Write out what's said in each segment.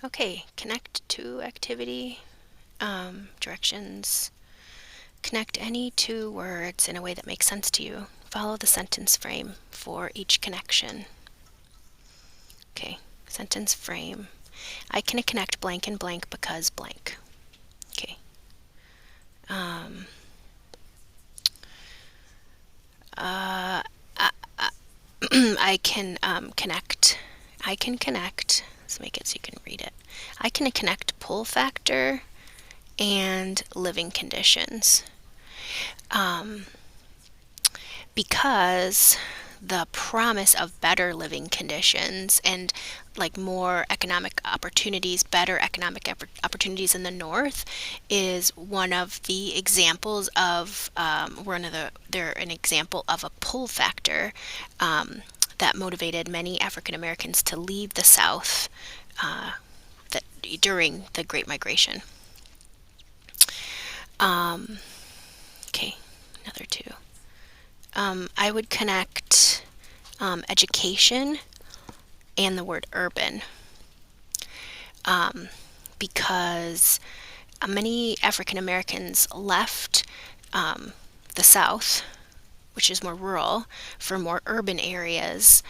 Okay, connect to activity, directions. Connect any two words in a way that makes sense to you. Follow the sentence frame for each connection. Okay, sentence frame. I can connect blank and blank because blank. Okay. I can connect. Let's make it so you can read it. I can connect pull factor and living conditions. Because the promise of better living conditions and like more economic opportunities, better economic opportunities in the north is one of the examples of they're an example of a pull factor that motivated many African Americans to leave the South that during the Great Migration. Okay, another two. I would connect education and the word urban because many African Americans left the South, which is more rural, for more urban areas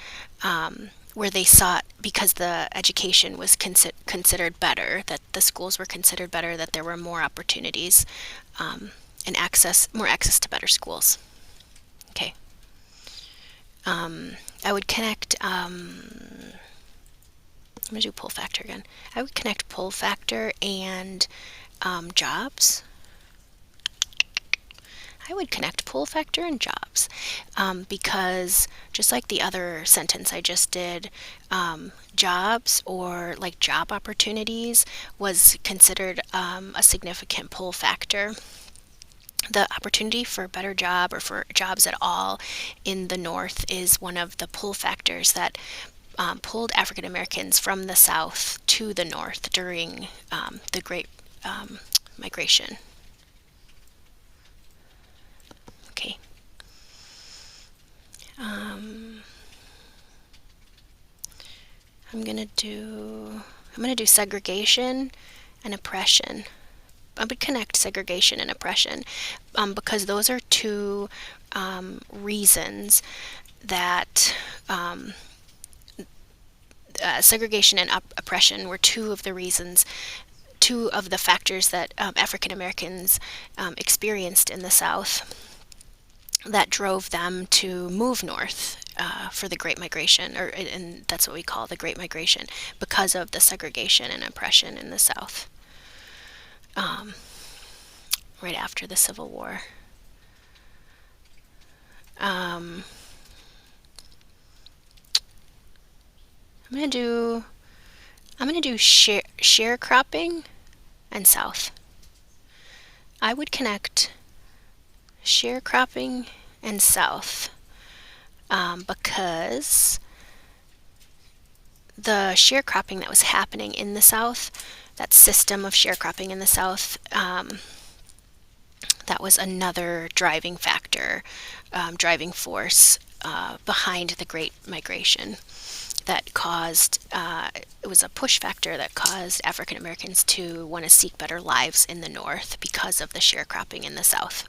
where they sought, because the education was considered better, that the schools were considered better, that there were more opportunities and more access to better schools. Okay. I would connect, I'm going to do pull factor again. I would connect pull factor and jobs. I would connect pull factor and jobs because just like the other sentence I just did, jobs or like job opportunities was considered a significant pull factor. The opportunity for a better job or for jobs at all in the North is one of the pull factors that pulled African Americans from the South to the North during the Great Migration. Okay. I'm gonna do segregation and oppression. I would connect segregation and oppression because those are two reasons that segregation and oppression were two of the factors that African Americans experienced in the South that drove them to move north for the Great Migration, and that's what we call the Great Migration, because of the segregation and oppression in the South. Right after the Civil War. I'm gonna do sharecropping and South. I would connect sharecropping and South because the sharecropping that was happening in the South, that system of sharecropping in the South, that was another driving factor, driving force behind the Great Migration that caused, it was a push factor that caused African Americans to want to seek better lives in the North because of the sharecropping in the South.